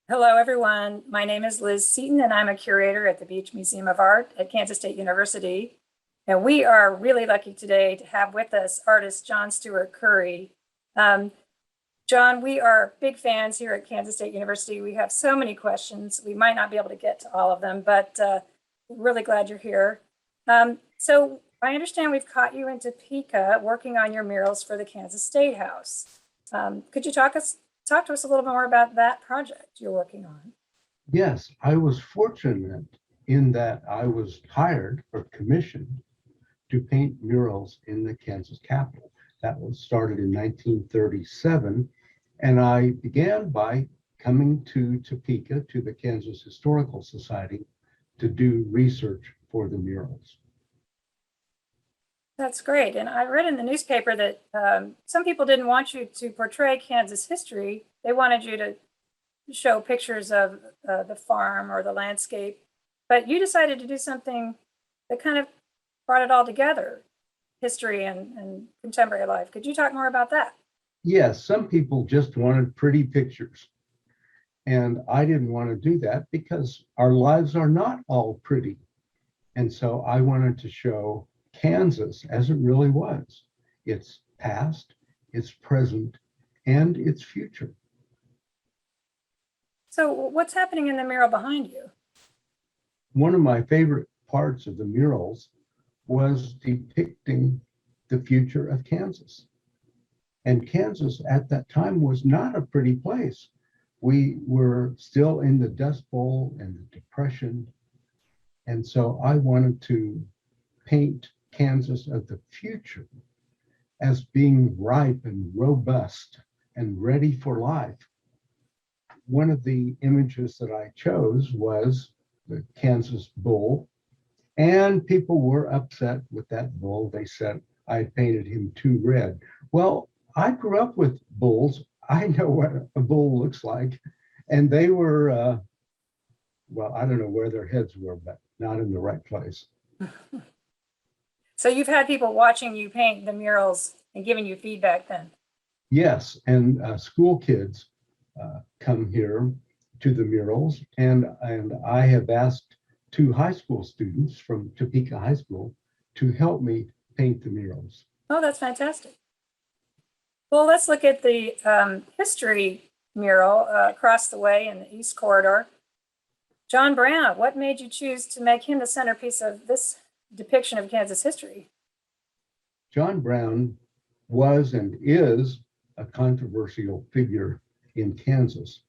Hello, everyone. My name is Liz Seaton, and I'm a curator at the Beach Museum of Art at Kansas State University. And we are really lucky today to have with us artist John Steuart Curry. John, we are big fans here at Kansas State University. We have so many questions. We might not be able to get to all of them, but really glad you're here. So I understand we've caught you in Topeka working on your murals for the Kansas State House. Could you talk to us a little bit more about that project you're working on? Yes, I was fortunate in that I was hired or commissioned to paint murals in the Kansas Capitol. That was started in 1937, and I began by coming to Topeka to the Kansas Historical Society to do research for the murals. That's great. And I read in the newspaper that some people didn't want you to portray Kansas history. They wanted you to show pictures of the farm or the landscape, but you decided to do something that kind of brought it all together, history and contemporary life. Could you talk more about that? Yes, some people just wanted pretty pictures, and I didn't want to do that because our lives are not all pretty. And so I wanted to show Kansas as it really was, its past, its present, and its future. So what's happening in the mural behind you? One of my favorite parts of the murals was depicting the future of Kansas. And Kansas at that time was not a pretty place. We were still in the Dust Bowl and the Depression. And so I wanted to paint Kansas of the future as being ripe and robust and ready for life. One of the images that I chose was the Kansas bull, and people were upset with that bull. They said I painted him too red. Well, I grew up with bulls. I know what a bull looks like, and they were, well, I don't know where their heads were, but not in the right place. So you've had people watching you paint the murals and giving you feedback then? Yes, and school kids come here to the murals, and I have asked two high school students from Topeka High School to help me paint the murals. Oh, that's fantastic. Well, let's look at the history mural across the way in the East Corridor. John Brown, what made you choose to make him the centerpiece of this depiction of Kansas history? John Brown was and is a controversial figure in Kansas.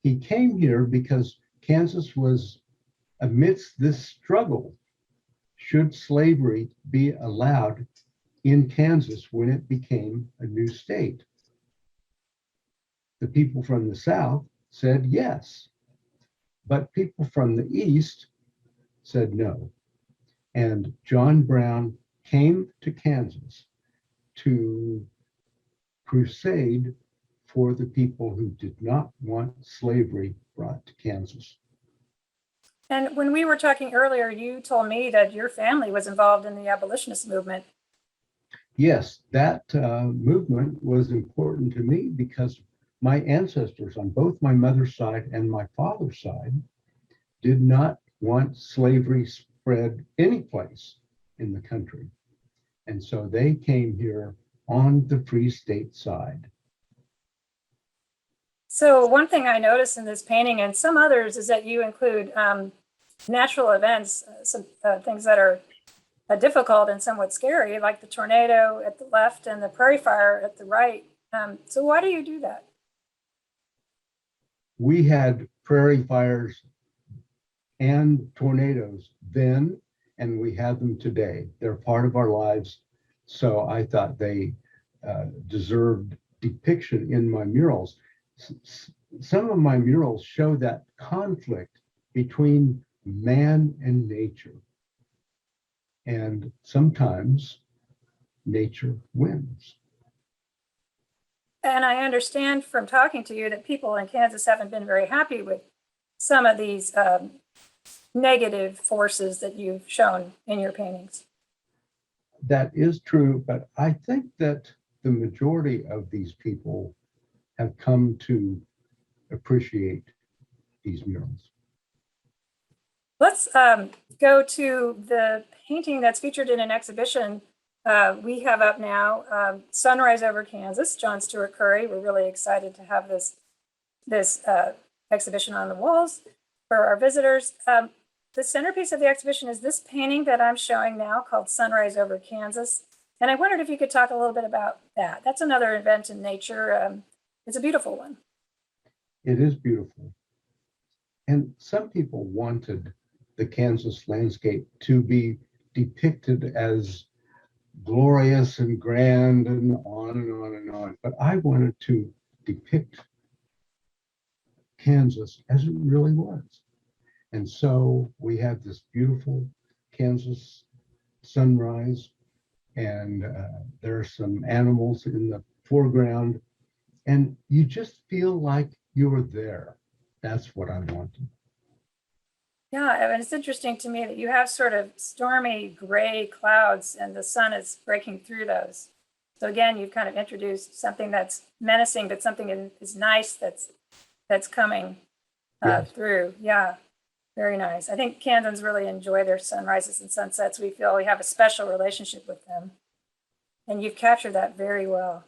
He came here because Kansas was amidst this struggle. Should slavery be allowed in Kansas when it became a new state? The people from the South said yes, but people from the East said no. And John Brown came to Kansas to crusade for the people who did not want slavery brought to Kansas. And when we were talking earlier, you told me that your family was involved in the abolitionist movement. Yes, that movement was important to me because my ancestors on both my mother's side and my father's side did not want slavery spread any place in the country. And so they came here on the Free State side. So one thing I noticed in this painting and some others is that you include natural events, some things that are difficult and somewhat scary, like the tornado at the left and the prairie fire at the right. So why do you do that? We had prairie fires and tornadoes then, and we have them today. They're part of our lives. So I thought they deserved depiction in my murals. Some of my murals show that conflict between man and nature. And sometimes nature wins. And I understand from talking to you that people in Kansas haven't been very happy with some of these negative forces that you've shown in your paintings. That is true, but I think that the majority of these people have come to appreciate these murals. Let's go to the painting that's featured in an exhibition we have up now, Sunrise Over Kansas, John Steuart Curry. We're really excited to have this exhibition on the walls for our visitors. The centerpiece of the exhibition is this painting that I'm showing now called Sunrise Over Kansas. And I wondered if you could talk a little bit about that. That's another event in nature. It's a beautiful one. It is beautiful. And some people wanted the Kansas landscape to be depicted as glorious and grand and on and on and on. But I wanted to depict Kansas as it really was. And so we have this beautiful Kansas sunrise, and there are some animals in the foreground, and you just feel like you were there. That's what I wanted. Yeah, and it's interesting to me that you have sort of stormy gray clouds and the sun is breaking through those. So again, you've kind of introduced something that's menacing, but something is nice that's coming Yes. through. Yeah, very nice. I think Kansans really enjoy their sunrises and sunsets. We feel we have a special relationship with them. And you've captured that very well.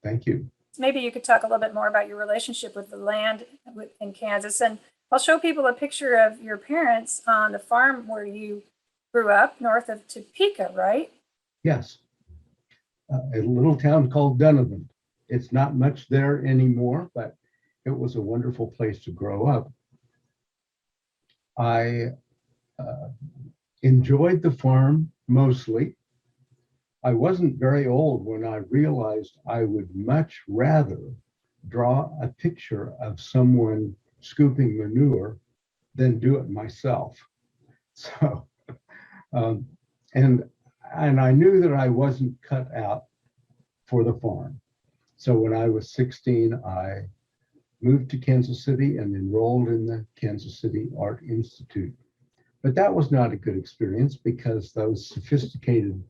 Thank you. Maybe you could talk a little bit more about your relationship with the land in Kansas. And I'll show people a picture of your parents on the farm where you grew up north of Topeka, right? Yes. A little town called Donovan. It's not much there anymore, but it was a wonderful place to grow up. I enjoyed the farm mostly. I wasn't very old when I realized I would much rather draw a picture of someone scooping manure than do it myself. So, and I knew that I wasn't cut out for the farm. So when I was 16, I moved to Kansas City and enrolled in the Kansas City Art Institute. But that was not a good experience because those sophisticated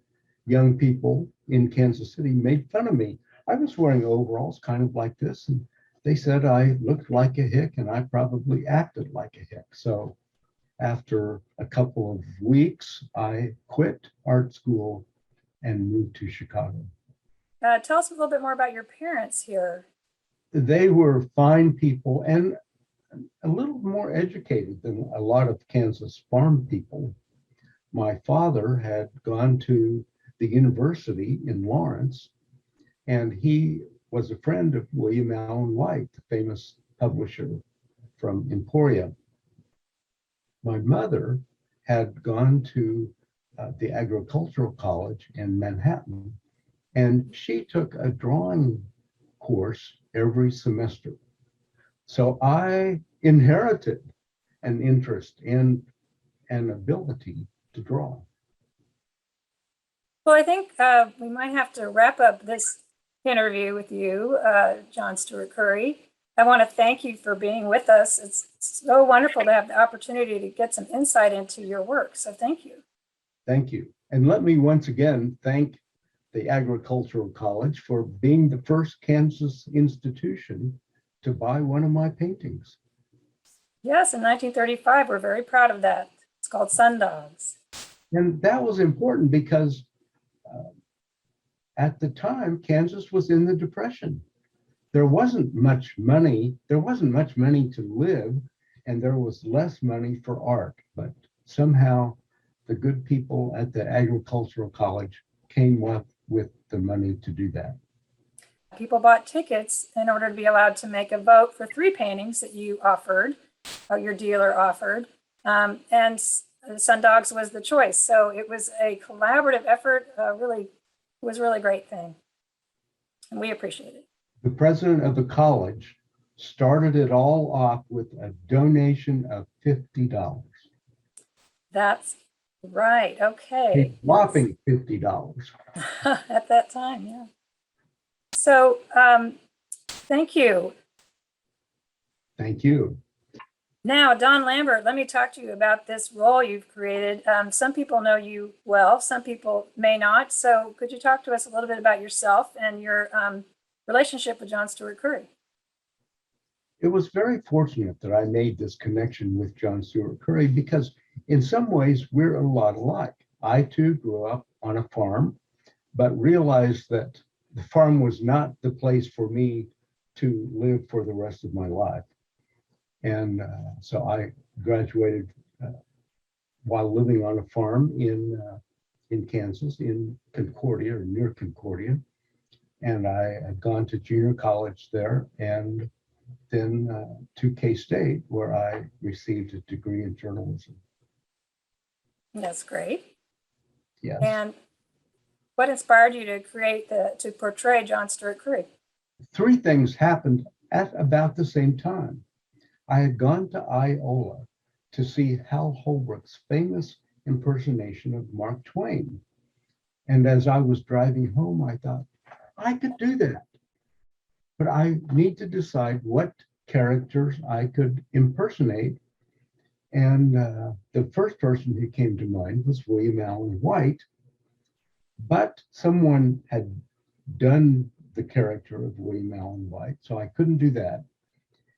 young people in Kansas City made fun of me. I was wearing overalls kind of like this, and they said I looked like a hick and I probably acted like a hick. So after a couple of weeks, I quit art school and moved to Chicago. Tell us a little bit more about your parents here. They were fine people and a little more educated than a lot of Kansas farm people. My father had gone to the university in Lawrence, and he was a friend of William Allen White, the famous publisher from Emporia. My mother had gone to the agricultural college in Manhattan, and she took a drawing course every semester. So I inherited an interest in an ability to draw. Well, I think we might have to wrap up this interview with you, John Steuart Curry. I want to thank you for being with us. It's so wonderful to have the opportunity to get some insight into your work. So thank you. Thank you. And let me once again thank the Agricultural College for being the first Kansas institution to buy one of my paintings. Yes, in 1935, we're very proud of that. It's called Sundogs. And that was important because at the time, Kansas was in the Depression. There wasn't much money. There wasn't much money to live, and there was less money for art. But somehow the good people at the Agricultural College came up with the money to do that. People bought tickets in order to be allowed to make a vote for 3 paintings that you offered, or your dealer offered. And Sundogs was the choice. So it was a collaborative effort. It was a really great thing. And we appreciate it. The president of the college started it all off with a donation of $50. That's right. Okay. A whopping $50. At that time, yeah. So thank you. Thank you. Now, Don Lambert, let me talk to you about this role you've created. Some people know you well, some people may not. So could you talk to us a little bit about yourself and your relationship with John Steuart Curry? it was very fortunate that I made this connection with John Steuart Curry because in some ways we're a lot alike. I too grew up on a farm, but realized that the farm was not the place for me to live for the rest of my life. And so I graduated while living on a farm in Kansas, in Concordia or near Concordia. And I had gone to junior college there and then to K-State, where I received a degree in journalism. That's great. Yes. And what inspired you to portray John Steuart Curry? Three things happened at about the same time. I had gone to Iola to see Hal Holbrook's famous impersonation of Mark Twain. And as I was driving home, I thought, I could do that. But I need to decide what characters I could impersonate. And the first person who came to mind was William Allen White. But someone had done the character of William Allen White, so I couldn't do that.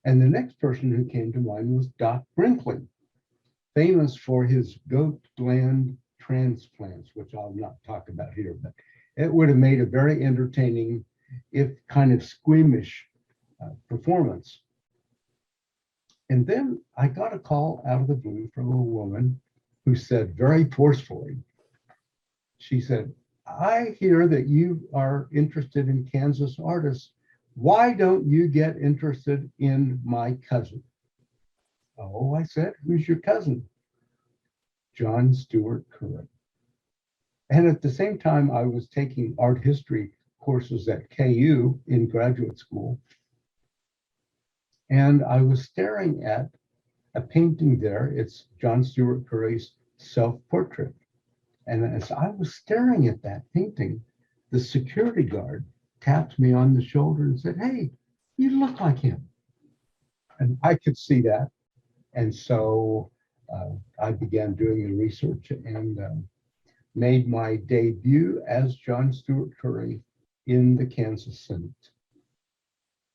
And the next person who came to mind was Doc Brinkley, famous for his goat gland transplants, which I'll not talk about here, but it would have made a very entertaining, if kind of squeamish performance. And then I got a call out of the blue from a woman who said very forcefully, she said, I hear that you are interested in Kansas artists. Why don't you get interested in my cousin? Oh, I said, who's your cousin? John Steuart Curry. And at the same time, I was taking art history courses at KU in graduate school. And I was staring at a painting there. It's John Steuart Curry's self-portrait. And as I was staring at that painting, the security guard tapped me on the shoulder and said, hey, you look like him. And I could see that. And so I began doing the research and made my debut as John Steuart Curry in the Kansas Senate.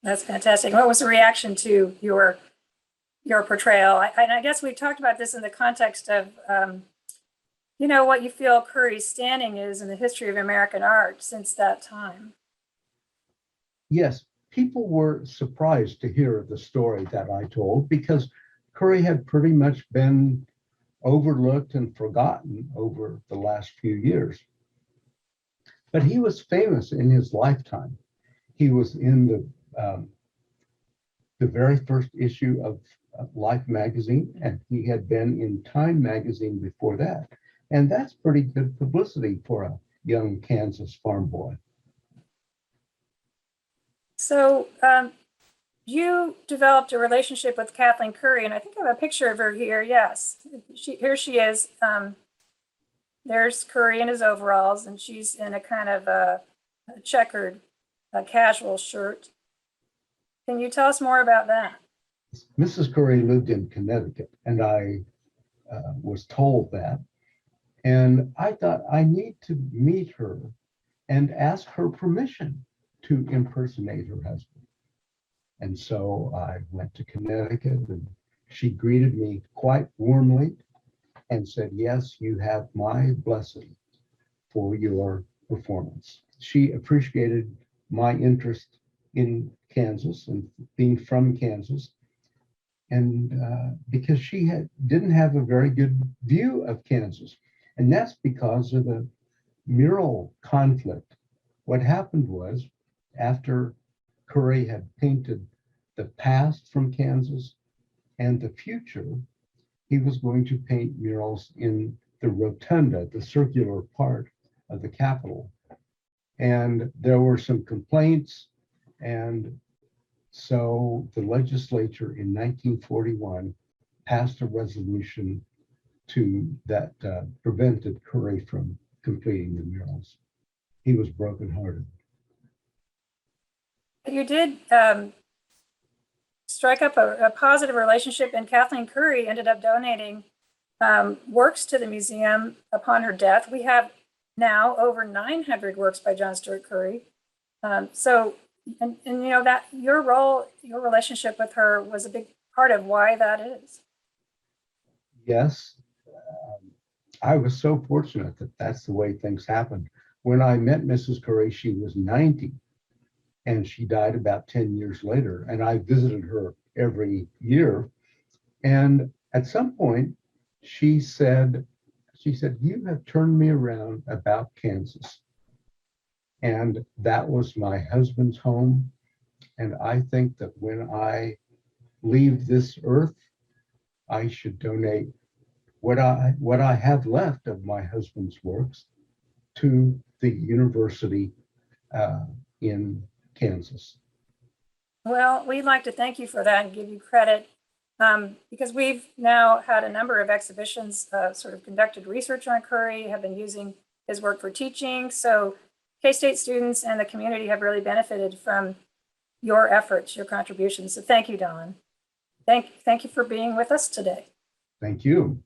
That's fantastic. What was the reaction to your portrayal? I guess we talked about this in the context of, what you feel Curry's standing is in the history of American art since that time. Yes, people were surprised to hear the story that I told because Curry had pretty much been overlooked and forgotten over the last few years. But he was famous in his lifetime. He was in the very first issue of Life magazine, and he had been in Time magazine before that. And that's pretty good publicity for a young Kansas farm boy. So you developed a relationship with Katheleen Curry, and I think I have a picture of her here. Yes, here she is. There's Curry in his overalls, and she's in a kind of a checkered casual shirt. Can you tell us more about that? Mrs. Curry lived in Connecticut, and I was told that. And I thought I need to meet her and ask her permission to impersonate her husband. And so I went to Connecticut, and she greeted me quite warmly and said, yes, you have my blessing for your performance. She appreciated my interest in Kansas and being from Kansas. And because she didn't have a very good view of Kansas. And that's because of the mural conflict. What happened was, after Curry had painted the past from Kansas and the future, he was going to paint murals in the rotunda, the circular part of the Capitol. And there were some complaints. And so the legislature in 1941 passed a resolution that prevented Curry from completing the murals. He was brokenhearted. You did strike up a positive relationship, and Katheleen Curry ended up donating works to the museum upon her death. We have now over 900 works by John Steuart Curry. So And you know that your role, your relationship with her was a big part of why that is. Yes, I was so fortunate that that's the way things happened. When I met Mrs. Curry, she was 90 and she died about 10 years later. And I visited her every year. And at some point, she said, you have turned me around about Kansas. And that was my husband's home. And I think that when I leave this earth, I should donate what I have left of my husband's works to the university in Kansas. Well, we'd like to thank you for that and give you credit because we've now had a number of exhibitions, sort of conducted research on Curry, have been using his work for teaching. So K-State students and the community have really benefited from your efforts, your contributions. So thank you, Don. Thank you for being with us today. Thank you.